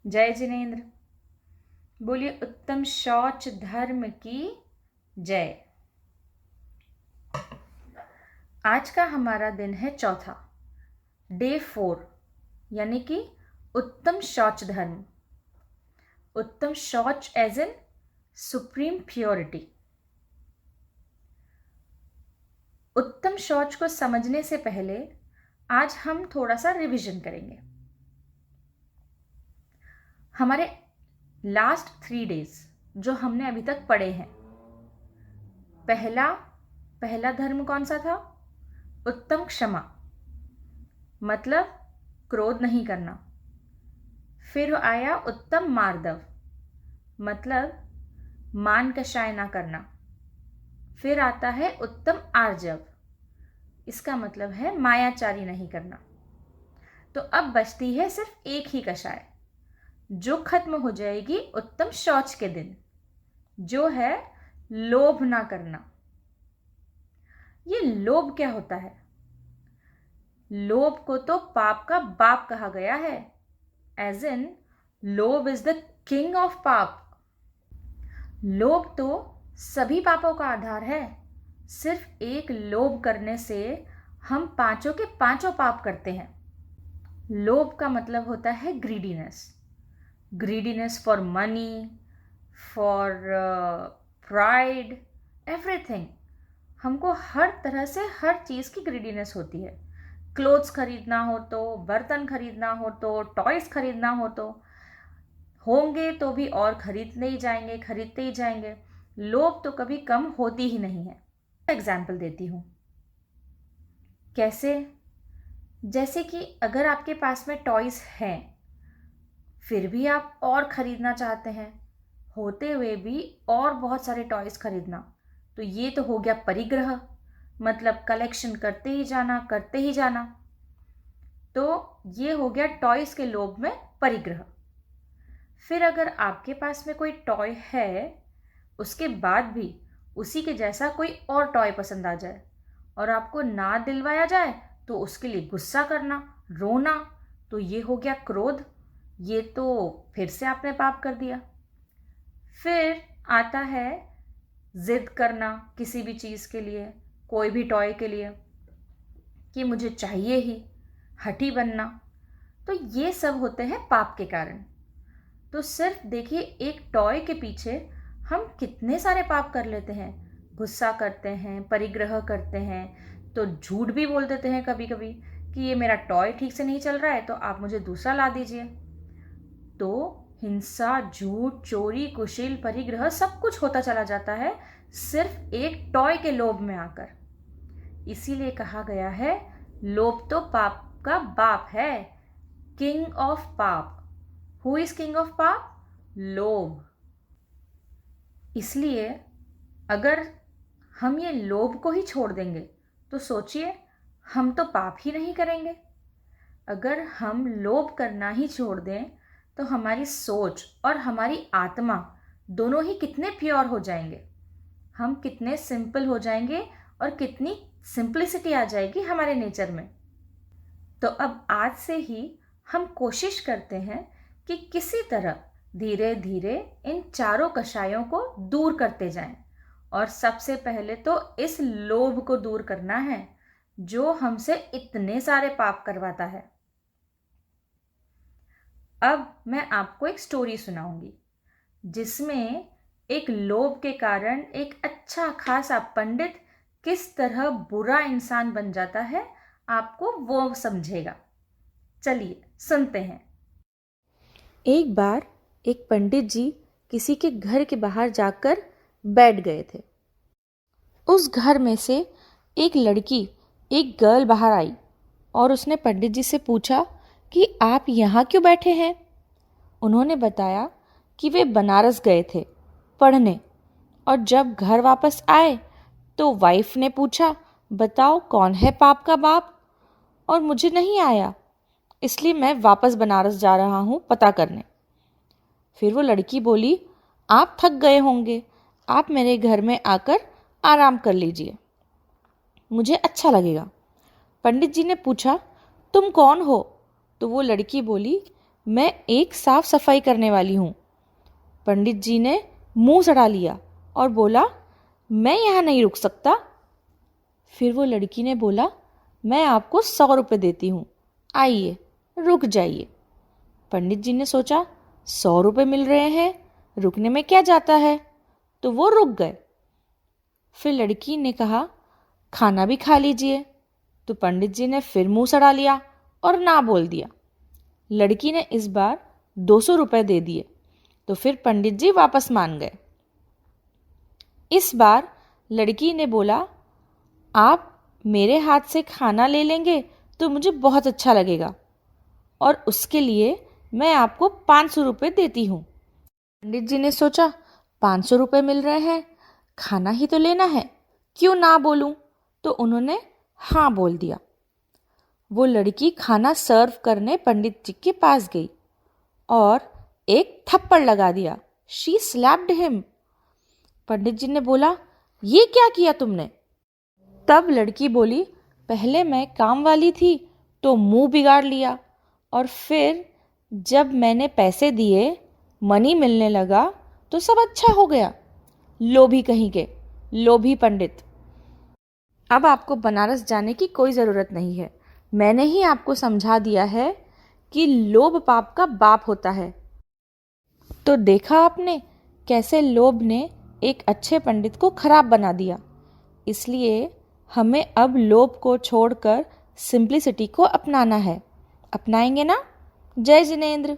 जय जिनेन्द्र। बोलिए उत्तम शौच धर्म की जय। आज का हमारा दिन है चौथा, डे 4, यानी कि उत्तम शौच धर्म। उत्तम शौच एज इन सुप्रीम प्योरिटी। उत्तम शौच को समझने से पहले आज हम थोड़ा सा रिवीजन करेंगे। हमारे लास्ट 3 डेज जो हमने अभी तक पढ़े हैं, पहला धर्म कौन सा था? उत्तम क्षमा, मतलब क्रोध नहीं करना। फिर आया उत्तम मार्दव, मतलब मान कषाय ना करना। फिर आता है उत्तम आर्जव, इसका मतलब है मायाचारी नहीं करना। तो अब बचती है सिर्फ एक ही कषाय, जो खत्म हो जाएगी उत्तम शौच के दिन, जो है लोभ ना करना। ये लोभ क्या होता है? लोभ को तो पाप का बाप कहा गया है, एज इन लोभ इज द किंग ऑफ पाप। लोभ तो सभी पापों का आधार है। सिर्फ एक लोभ करने से हम पांचों के पांचों पाप करते हैं। लोभ का मतलब होता है greediness for money, for pride, everything. हमको हर तरह से हर चीज़ की ग्रीडीनेस होती है। क्लोथ्स खरीदना हो तो, बर्तन खरीदना हो तो, टॉयज़ खरीदना हो तो, होंगे तो भी और खरीदते ही जाएंगे। लोभ तो कभी कम होती ही नहीं है। एग्जाम्पल देती हूँ। कैसे? जैसे कि अगर आपके पास में टॉयज़ हैं, फिर भी आप और ख़रीदना चाहते हैं, होते हुए भी और बहुत सारे टॉयज़ खरीदना, तो ये तो हो गया परिग्रह, मतलब कलेक्शन करते ही जाना। तो ये हो गया टॉयज़ के लोभ में परिग्रह। फिर अगर आपके पास में कोई टॉय है, उसके बाद भी उसी के जैसा कोई और टॉय पसंद आ जाए और आपको ना दिलवाया जाए तो उसके लिए गुस्सा करना, रोना, तो ये हो गया क्रोध। ये तो फिर से आपने पाप कर दिया। फिर आता है जिद करना किसी भी चीज़ के लिए, कोई भी टॉय के लिए, कि मुझे चाहिए ही, हठी बनना। तो ये सब होते हैं पाप के कारण। तो सिर्फ देखिए, एक टॉय के पीछे हम कितने सारे पाप कर लेते हैं। गुस्सा करते हैं, परिग्रह करते हैं, तो झूठ भी बोल देते हैं कभी कभी कि ये मेरा टॉय ठीक से नहीं चल रहा है तो आप मुझे दूसरा ला दीजिए। तो हिंसा, झूठ, चोरी, कुशील, परिग्रह सब कुछ होता चला जाता है सिर्फ एक टॉय के लोभ में आकर। इसीलिए कहा गया है लोभ तो पाप का बाप है, किंग ऑफ पाप। हु इज किंग ऑफ पाप? लोभ। इसलिए अगर हम ये लोभ को ही छोड़ देंगे तो सोचिए, हम तो पाप ही नहीं करेंगे। अगर हम लोभ करना ही छोड़ दें तो हमारी सोच और हमारी आत्मा दोनों ही कितने प्योर हो जाएंगे। हम कितने सिंपल हो जाएंगे और कितनी सिंप्लिसिटी आ जाएगी हमारे नेचर में। तो अब आज से ही हम कोशिश करते हैं कि किसी तरह धीरे धीरे इन चारों कषायों को दूर करते जाएं। और सबसे पहले तो इस लोभ को दूर करना है जो हमसे इतने सारे पाप करवाता है। अब मैं आपको एक स्टोरी सुनाऊंगी जिसमें एक लोभ के कारण एक अच्छा खासा पंडित किस तरह बुरा इंसान बन जाता है, आपको वो समझेगा। चलिए सुनते हैं। एक बार एक पंडित जी किसी के घर के बाहर जाकर बैठ गए थे। उस घर में से एक लड़की, एक गर्ल बाहर आई और उसने पंडित जी से पूछा कि आप यहाँ क्यों बैठे हैं। उन्होंने बताया कि वे बनारस गए थे पढ़ने, और जब घर वापस आए तो वाइफ ने पूछा, बताओ कौन है पाप का बाप, और मुझे नहीं आया, इसलिए मैं वापस बनारस जा रहा हूँ पता करने। फिर वो लड़की बोली, आप थक गए होंगे, आप मेरे घर में आकर आराम कर लीजिए, मुझे अच्छा लगेगा। पंडित जी ने पूछा, तुम कौन हो? तो वो लड़की बोली, मैं एक साफ सफाई करने वाली हूँ। पंडित जी ने मुंह सड़ा लिया और बोला, मैं यहाँ नहीं रुक सकता। फिर वो लड़की ने बोला, मैं आपको 100 रुपये देती हूँ, आइए रुक जाइए। पंडित जी ने सोचा 100 रुपये मिल रहे हैं, रुकने में क्या जाता है, तो वो रुक गए। फिर लड़की ने कहा, खाना भी खा लीजिए। तो पंडित जी ने फिर मुंह सड़ा लिया और ना बोल दिया। लड़की ने इस बार 200 रुपये दे दिए, तो फिर पंडित जी वापस मान गए। इस बार लड़की ने बोला, आप मेरे हाथ से खाना ले लेंगे तो मुझे बहुत अच्छा लगेगा, और उसके लिए मैं आपको 500 रुपये देती हूँ। पंडित जी ने सोचा 500 रुपये मिल रहे हैं, खाना ही तो लेना है, क्यों ना बोलूं, तो उन्होंने हाँ बोल दिया। वो लड़की खाना सर्व करने पंडित जी के पास गई और एक थप्पड़ लगा दिया। She slapped him. Pandit ji ने बोला, ये क्या किया तुमने? तब लड़की बोली, पहले मैं काम वाली थी तो मुंह बिगाड़ लिया, और फिर जब मैंने पैसे दिए, मनी मिलने लगा, तो सब अच्छा हो गया। लोभी कहीं के, लोभी पंडित। अब आपको बनारस जाने की कोई ज़रूरत नहीं है। मैंने ही आपको समझा दिया है कि लोभ पाप का बाप होता है। तो देखा आपने कैसे लोभ ने एक अच्छे पंडित को खराब बना दिया। इसलिए हमें अब लोभ को छोड़कर सिंप्लिसिटी को अपनाना है। अपनाएंगे ना? जय जिनेंद्र।